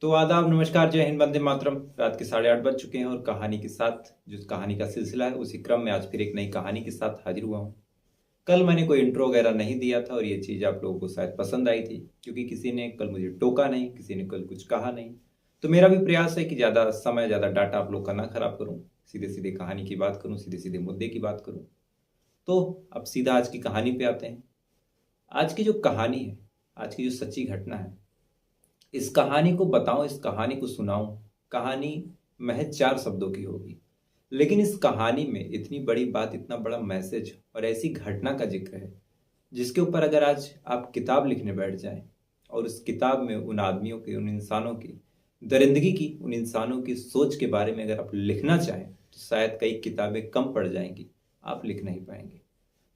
तो आदाब, नमस्कार, जय हिंद, वंदे मातरम। रात के 8:30 बज चुके हैं और कहानी के साथ जो कहानी का सिलसिला है उसी क्रम में आज फिर एक नई कहानी के साथ हाजिर हुआ हूँ। कल मैंने कोई इंट्रो वगैरह नहीं दिया था और ये चीज़ आप लोगों को शायद पसंद आई थी, क्योंकि किसी ने कल मुझे टोका नहीं, किसी ने कल कुछ कहा नहीं। तो मेरा भी प्रयास है कि ज़्यादा समय, ज़्यादा डाटा आप लोग का ना खराब करूँ, सीधे सीधे कहानी की बात करूँ, सीधे सीधे मुद्दे की बात करूँ। तो अब सीधा आज की कहानी पे आते हैं। आज की जो कहानी है, आज की जो सच्ची घटना है, इस कहानी को बताऊं, इस कहानी को सुनाऊं। कहानी महज 4 शब्दों की होगी, लेकिन इस कहानी में इतनी बड़ी बात, इतना बड़ा मैसेज और ऐसी घटना का जिक्र है जिसके ऊपर अगर आज आप किताब लिखने बैठ जाएं और उस किताब में उन आदमियों की, उन इंसानों की दरिंदगी की, उन इंसानों की सोच के बारे में अगर आप लिखना चाहें तो शायद कई किताबें कम पड़ जाएंगी, आप लिख नहीं पाएंगे।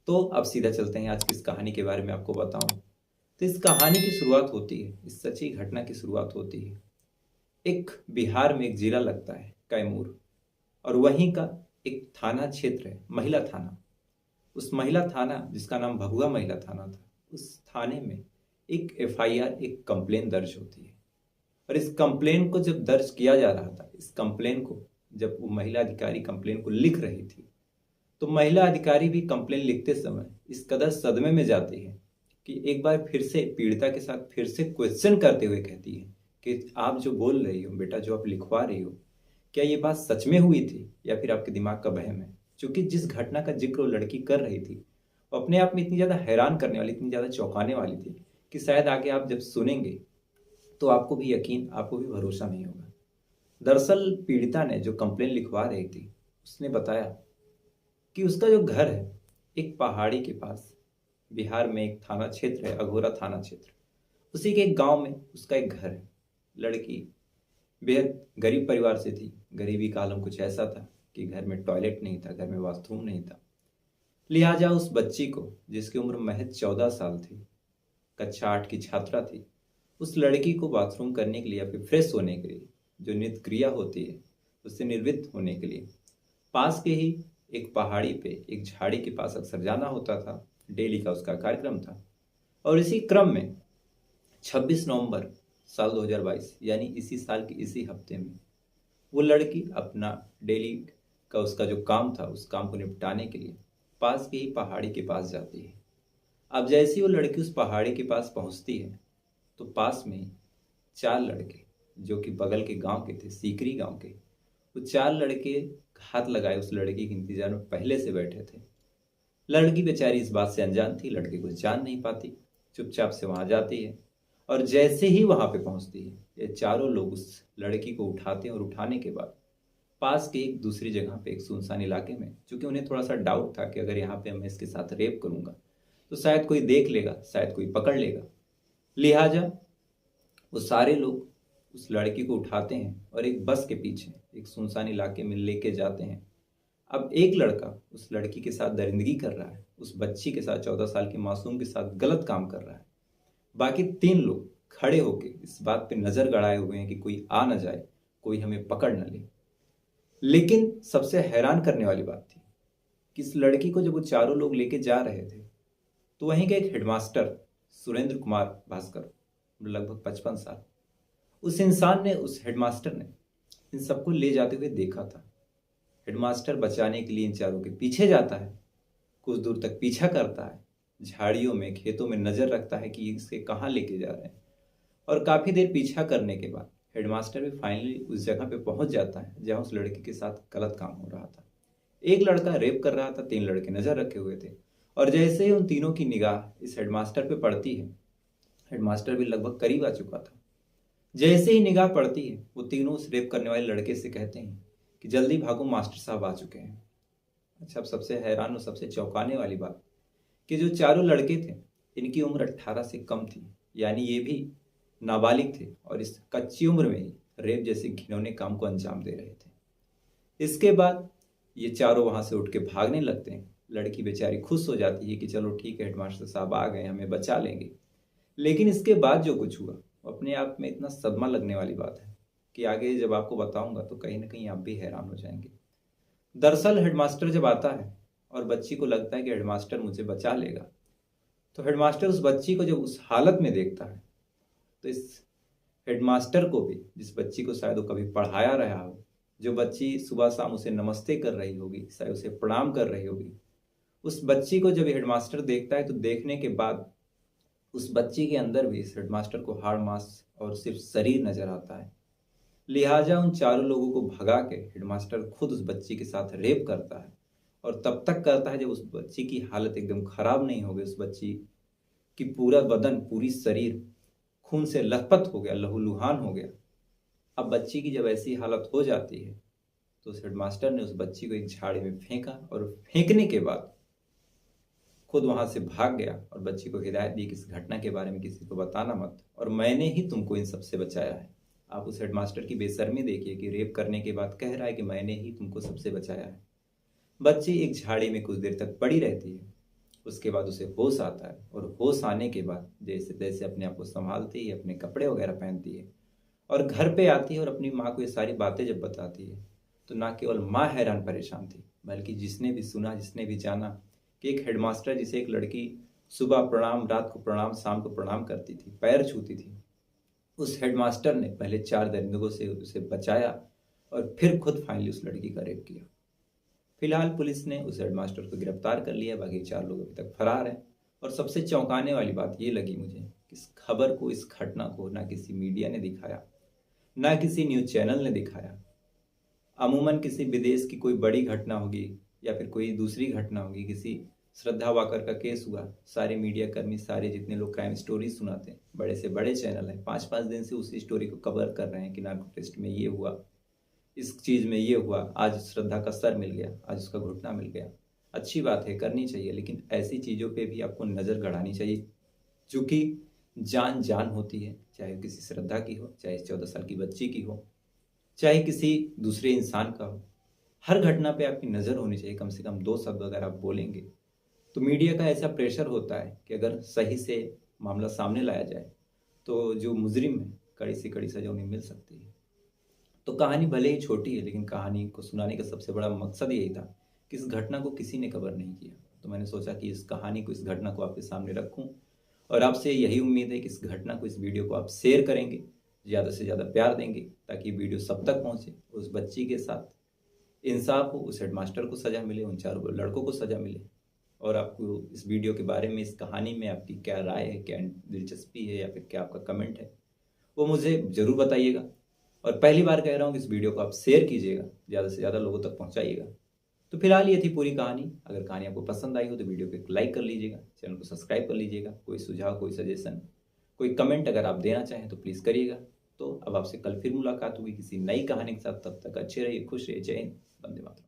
तो अब सीधा चलते हैं आज की इस कहानी के बारे में आपको बताऊं। तो इस कहानी की शुरुआत होती है, इस सच्ची घटना की शुरुआत होती है एक बिहार में एक जिला लगता है कैमूर, और वहीं का एक थाना क्षेत्र है, महिला थाना। उस महिला थाना जिसका नाम भभुआ महिला थाना था, उस थाने में एक एफआईआर, एक कंप्लेन दर्ज होती है। और इस कंप्लेन को जब दर्ज किया जा रहा था, इस कंप्लेन को जब वो महिला अधिकारी कंप्लेन को लिख रही थी, तो महिला अधिकारी भी कंप्लेन लिखते समय इस कदर सदमे में जाती है कि एक बार फिर से पीड़िता के साथ फिर से क्वेश्चन करते हुए कहती है कि आप जो बोल रही हो बेटा, जो आप लिखवा रही हो, क्या ये बात सच में हुई थी या फिर आपके दिमाग का वहम है। क्योंकि जिस घटना का जिक्र वो लड़की कर रही थी वो अपने आप में इतनी ज़्यादा हैरान करने वाली, इतनी ज़्यादा चौंकाने वाली थी कि शायद आगे आप जब सुनेंगे तो आपको भी यकीन, आपको भी भरोसा नहीं होगा। दरअसल पीड़िता ने जो कंप्लेन लिखवा रही थी, उसने बताया कि उसका जो घर है एक पहाड़ी के पास, बिहार में एक थाना क्षेत्र है, अघोरा थाना क्षेत्र, उसी के एक गांव में उसका एक घर है। लड़की बेहद गरीब परिवार से थी। गरीबी का आलम कुछ ऐसा था कि घर में टॉयलेट नहीं था, घर में बाथरूम नहीं था। लिहाजा उस बच्ची को, जिसकी उम्र महज 14 साल थी, कक्षा 8 की छात्रा थी, उस लड़की को बाथरूम करने के लिए या फिर फ्रेश होने के लिए, जो नित्य क्रिया होती है उससे निर्वृत्त होने के लिए, पास के ही एक पहाड़ी पे एक झाड़ी के पास अक्सर जाना होता था। डेली का उसका कार्यक्रम था। और इसी क्रम में 26 नवंबर साल 2022, यानी इसी साल के इसी हफ्ते में, वो लड़की अपना डेली का उसका जो काम था, उस काम को निपटाने के लिए पास के ही पहाड़ी के पास जाती है। अब जैसे ही वो लड़की उस पहाड़ी के पास पहुंचती है तो पास में ही 4 लड़के, जो कि बगल के गांव के थे, सीकरी गांव के, वो 4 लड़के हाथ लगाए उस लड़की के इंतजार में पहले से बैठे थे। लड़की बेचारी इस बात से अनजान थी, लड़के कुछ जान नहीं पाती, चुपचाप से वहां जाती है। और जैसे ही वहां पे पहुंचती है, ये चारों लोग उस लड़की को उठाते हैं और उठाने के बाद पास के एक दूसरी जगह पे, एक सुनसान इलाके में, क्योंकि उन्हें थोड़ा सा डाउट था कि अगर यहाँ पे मैं इसके साथ रेप करूंगा तो शायद कोई देख लेगा, शायद कोई पकड़ लेगा। लिहाजा वो सारे लोग उस लड़की को उठाते हैं और एक बस के पीछे एक सुनसान इलाके में लेके जाते हैं। अब एक लड़का उस लड़की के साथ दरिंदगी कर रहा है, उस बच्ची के साथ, 14 साल के मासूम के साथ गलत काम कर रहा है। बाकी 3 लोग खड़े होके इस बात पे नजर गड़ाए हुए हैं कि कोई आ ना जाए, कोई हमें पकड़ न ले। लेकिन सबसे हैरान करने वाली बात थी कि इस लड़की को जब वो चारों लोग लेके जा रहे थे तो वहीं का एक हेडमास्टर, सुरेंद्र कुमार भास्कर, लगभग 55 साल, उस इंसान ने, उस हेडमास्टर ने इन सबको ले जाते हुए देखा था। हेडमास्टर बचाने के लिए इन चारों के पीछे जाता है, कुछ दूर तक पीछा करता है, झाड़ियों में, खेतों में नजर रखता है कि इसके कहाँ लेके जा रहे हैं। और काफी देर पीछा करने के बाद हेडमास्टर भी फाइनली उस जगह पे पहुंच जाता है जहां उस लड़की के साथ गलत काम हो रहा था। एक लड़का रेप कर रहा था, 3 लड़के नजर रखे हुए थे। और जैसे ही उन तीनों की निगाह इस हेडमास्टर पे पड़ती है, हेडमास्टर भी लगभग करीब आ चुका था, जैसे ही निगाह पड़ती है वो तीनों उस रेप करने वाले लड़के से कहते हैं कि जल्दी भागो, मास्टर साहब आ चुके हैं। अच्छा, अब सबसे हैरान और सबसे चौंकाने वाली बात कि जो चारों लड़के थे, इनकी उम्र 18 से कम थी, यानी ये भी नाबालिग थे और इस कच्ची उम्र में ही रेप जैसे घिनौने काम को अंजाम दे रहे थे। इसके बाद ये चारों वहां से उठ के भागने लगते हैं। लड़की बेचारी खुश हो जाती है कि चलो ठीक है, हेडमास्टर साहब आ गए, हमें बचा लेंगे। लेकिन इसके बाद जो कुछ हुआ वो अपने आप में इतना सदमा लगने वाली बात है कि आगे जब आपको बताऊंगा तो कहीं ना कहीं आप भी हैरान हो जाएंगे। दरअसल हेडमास्टर जब आता है और बच्ची को लगता है कि हेडमास्टर मुझे बचा लेगा, तो हेडमास्टर उस बच्ची को जब उस हालत में देखता है तो इस हेडमास्टर को भी, जिस बच्ची को शायद वो कभी पढ़ाया रहा हो, जो बच्ची सुबह शाम उसे नमस्ते कर रही होगी, शायद उसे प्रणाम कर रही होगी, उस बच्ची को जब हेडमास्टर देखता है तो देखने के बाद उस बच्ची के अंदर भी इस हेडमास्टर को हाड़ मांस और सिर्फ शरीर नजर आता है। लिहाजा उन चारों लोगों को भगा के हेडमास्टर खुद उस बच्ची के साथ रेप करता है, और तब तक करता है जब उस बच्ची की हालत एकदम खराब नहीं हो गई, उस बच्ची की पूरा बदन, पूरी शरीर खून से लथपथ हो गया, लहूलुहान हो गया। अब बच्ची की जब ऐसी हालत हो जाती है तो उस हेडमास्टर ने उस बच्ची को एक झाड़ी में फेंका, और फेंकने के बाद खुद वहां से भाग गया और बच्ची को हिदायत दी कि इस घटना के बारे में किसी को बताना मत, और मैंने ही तुमको इन सबसे बचाया है। आप उस हेडमास्टर की बेशर्मी देखिए कि रेप करने के बाद कह रहा है कि मैंने ही तुमको सबसे बचाया है। बच्ची एक झाड़ी में कुछ देर तक पड़ी रहती है, उसके बाद उसे होश आता है, और होश आने के बाद जैसे तैसे अपने आप को संभालती है, अपने कपड़े वगैरह पहनती है और घर पे आती है, और अपनी माँ को ये सारी बातें जब बताती है तो ना केवल माँ हैरान परेशान थी, बल्कि जिसने भी सुना, जिसने भी जाना कि एक हेडमास्टर जिसे एक लड़की सुबह प्रणाम, रात को प्रणाम, शाम को प्रणाम करती थी, पैर छूती थी, उस हेडमास्टर ने पहले 4 दरिंदों से उसे बचाया और फिर खुद फाइनली उस लड़की का रेप किया। फिलहाल पुलिस ने उस हेडमास्टर को गिरफ्तार कर लिया, बाकी 4 लोग अभी तक फरार हैं। और सबसे चौंकाने वाली बात ये लगी मुझे कि इस खबर को, इस घटना को ना किसी मीडिया ने दिखाया, ना किसी न्यूज चैनल ने दिखाया। अमूमन किसी विदेश की कोई बड़ी घटना होगी या फिर कोई दूसरी घटना होगी, किसी श्रद्धा वाकर का केस हुआ, सारे मीडिया कर्मी, सारे जितने लोग क्राइम स्टोरी सुनाते हैं, बड़े से बड़े चैनल हैं, 5-5 दिन से उसी स्टोरी को कवर कर रहे हैं कि नार्को टेस्ट में ये हुआ, इस चीज में ये हुआ, आज श्रद्धा का सर मिल गया, आज उसका घुटना मिल गया। अच्छी बात है, करनी चाहिए, लेकिन ऐसी चीजों पे भी आपको नजर गड़ानी चाहिए, क्योंकि जान जान होती है, चाहे किसी श्रद्धा की हो, चाहे 14 साल की बच्ची की हो, चाहे किसी दूसरे इंसान का हो। हर घटना पे आपकी नजर होनी चाहिए, कम से कम 2 शब्द अगर आप बोलेंगे तो मीडिया का ऐसा प्रेशर होता है कि अगर सही से मामला सामने लाया जाए तो जो मुजरिम है कड़ी से कड़ी सजा उन्हें मिल सकती है। तो कहानी भले ही छोटी है, लेकिन कहानी को सुनाने का सबसे बड़ा मकसद यही था कि इस घटना को किसी ने कवर नहीं किया, तो मैंने सोचा कि इस कहानी को, इस घटना को आपके सामने रखूं, और आपसे यही उम्मीद है कि इस घटना को, इस वीडियो को आप शेयर करेंगे, ज़्यादा से ज़्यादा प्यार देंगे, ताकि वीडियो सब तक पहुंचे, उस बच्ची के साथ इंसाफ हो, उस हेडमास्टर को सजा मिले, उन 4 लड़कों को सजा मिले। और आपको इस वीडियो के बारे में, इस कहानी में आपकी क्या राय है, क्या दिलचस्पी है, या फिर क्या आपका कमेंट है, वो मुझे ज़रूर बताइएगा। और पहली बार कह रहा हूँ कि इस वीडियो को आप शेयर कीजिएगा, ज़्यादा से ज़्यादा लोगों तक पहुँचाइएगा। तो फिलहाल ये थी पूरी कहानी। अगर कहानी आपको पसंद आई हो तो वीडियो को एक लाइक कर लीजिएगा, चैनल को सब्सक्राइब कर लीजिएगा। कोई सुझाव, कोई सजेशन, कोई कमेंट अगर आप देना चाहें तो प्लीज़ करिएगा। तो अब आपसे कल फिर मुलाकात होगी किसी नई कहानी के साथ, तब तक अच्छे रहिए, खुश रहिए। जय हिंद, वंदे मातरम।